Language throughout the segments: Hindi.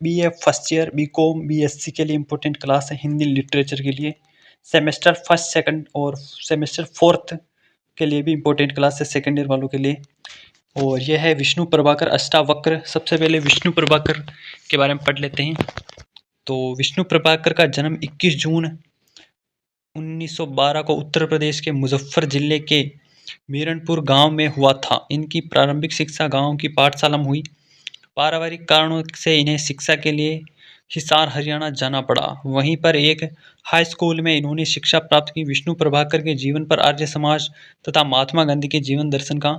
BA first year, BCom, BSc के लिए इम्पोर्टेंट क्लास है। हिंदी लिटरेचर के लिए सेमेस्टर फर्स्ट, सेकंड और सेमेस्टर फोर्थ के लिए भी इम्पोर्टेंट क्लास है सेकंड ईयर वालों के लिए। और यह है विष्णु प्रभाकर अष्टावक्र। सबसे पहले विष्णु प्रभाकर के बारे में पढ़ लेते हैं। तो विष्णु प्रभाकर का जन्म 21 जून 1912 को उत्तर प्रदेश के मुजफ्फर जिले के मीरनपुर गांव में हुआ था। इनकी प्रारंभिक शिक्षा गांव की पाठशाला में हुई। पारिवारिक कारणों से इन्हें शिक्षा के लिए हिसार हरियाणा जाना पड़ा। वहीं पर एक हाई स्कूल में इन्होंने शिक्षा प्राप्त की। विष्णु प्रभाकर के जीवन पर आर्य समाज तथा महात्मा गांधी के जीवन दर्शन का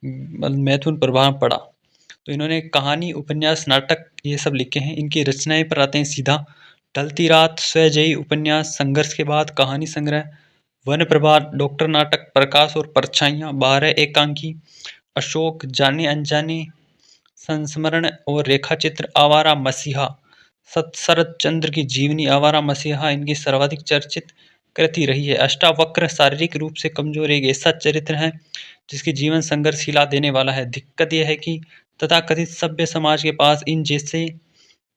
महत्वपूर्ण प्रभाव पड़ा। तो इन्होंने कहानी, उपन्यास, नाटक ये सब लिखे हैं। इनकी रचनाएं पर आते हैं सीधा। ढलती रात, स्वजयी उपन्यास, संघर्ष के बाद, कहानी संग्रह, वन प्रभात, डॉक्टर नाटक, प्रकाश और परछाइयाँ, 12 एकांकी, अशोक, जाने अनजाने, संस्मरण और रेखाचित्र, आवारा मसीहा, शरद चंद्र की जीवनी, आवारा मसीहा इनकी सर्वाधिक चर्चित कृति रही है। अष्टावक्र शारीरिक रूप से कमजोर एक ऐसा चरित्र है जिसकी जीवन संघर्ष हिला देने वाला है। दिक्कत यह है कि तथाकथित सभ्य समाज के पास इन जैसे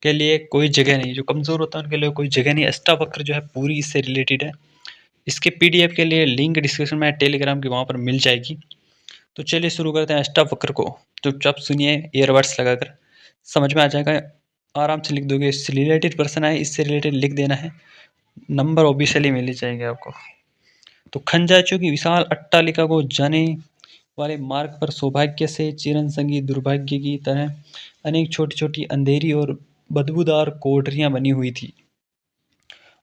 के लिए कोई जगह नहीं। जो कमजोर होता है उनके लिए कोई जगह नहीं। अष्टावक्र जो है पूरी इससे रिलेटेड है। इसके पीडीएफ के लिए लिंक डिस्क्रिप्शन में टेलीग्राम की वहाँ पर मिल जाएगी। तो चलिए शुरू करते हैं अष्टावक्र को। चुपचाप सुनिए, ईयरबड्स लगाकर, समझ में आ जाएगा। आराम से लिख दोगे। इससे रिलेटेड पर्सन आए, इससे रिलेटेड लिख देना है। नंबर ऑब्वियसली मिल ही जाएंगे आपको। तो खंजाचों की विशाल अट्टालिका को जाने वाले मार्ग पर सौभाग्य से चिरन संगी दुर्भाग्य की तरह अनेक छोटी छोटी अंधेरी और बदबूदार कोठरियां बनी हुई थी।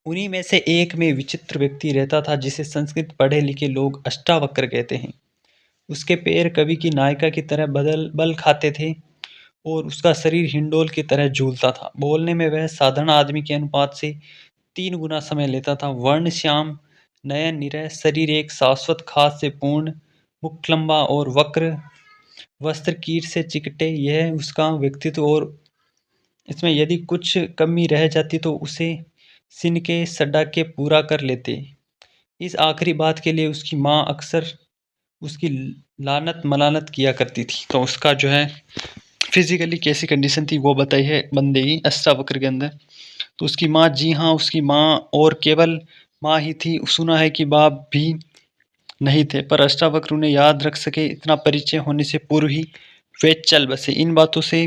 उन्हीं में से एक में विचित्र व्यक्ति रहता था जिसे संस्कृत पढ़े लिखे लोग अष्टावक्र कहते हैं। उसके पैर कवि की नायिका की तरह बल खाते थे और उसका शरीर हिंडोल की तरह झूलता था। बोलने में वह साधारण आदमी के अनुपात से 3 गुना समय लेता था। वर्ण श्याम, नयन निरय, शरीर एक शाश्वत खाद से पूर्ण, मुख लंबा और वक्र, वस्त्र कीट से चिकटे, यह उसका व्यक्तित्व। और इसमें यदि कुछ कमी रह जाती तो उसे सिन के सड्डा के पूरा कर लेते। इस आखिरी बात के लिए उसकी माँ अक्सर उसकी लानत मलानत किया करती थी। तो उसका जो है फिजिकली कैसी कंडीशन थी वो बताई है बंदे की अष्टावक्र के अंदर। तो उसकी माँ, जी हाँ उसकी माँ और केवल माँ ही थी। सुना है कि बाप भी नहीं थे, पर अष्टावक्र उन्हें याद रख सके इतना परिचय होने से पूर्व ही वे चल बसे। इन बातों से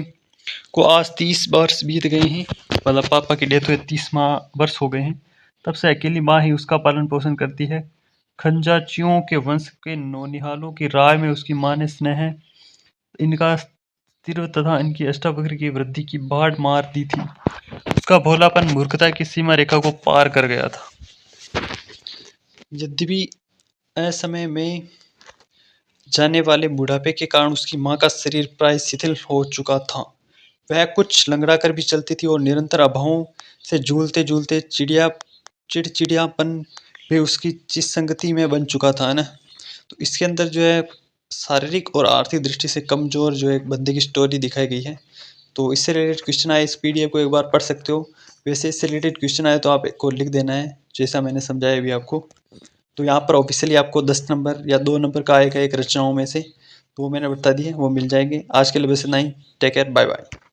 को आज 30 वर्ष बीत गए हैं। मतलब पापा की डेथ हुए 30 वर्ष हो गए हैं। तब से अकेली माँ ही उसका पालन पोषण करती है। खंजाचियों के वंश के नौनिहालों की राय में उसकी माँ ने स्नेह, इनका अस्तित्व तथा इनकी अष्टावक्र की वृद्धि की बाढ़ मार दी थी। उसका भोलापन मूर्खता की सीमा रेखा को पार कर गया था। यद्यपि असमय में जाने वाले बुढ़ापे के कारण उसकी माँ का शरीर प्राय शिथिल हो चुका था। वह कुछ लंगड़ा कर भी चलती थी और निरंतर अभावों से झूलते झूलते चिड़चिड़ियापन भी उसकी चित्संगति में बन चुका था ना। तो इसके अंदर जो है शारीरिक और आर्थिक दृष्टि से कमजोर जो एक बंदे की स्टोरी दिखाई गई है। तो इससे रिलेटेड क्वेश्चन आए, इस पीडीएफ को एक बार पढ़ सकते हो। वैसे इससे रिलेटेड क्वेश्चन आए तो आप को लिख देना है जैसा मैंने समझाया अभी आपको। तो यहाँ पर ऑफिशियली आपको 10 नंबर या 2 नंबर का आएगा एक रचनाओं में से, तो वो मैंने बता दी है, वो मिल जाएंगे। आज के लिए बस इतना ही। Take care, bye bye.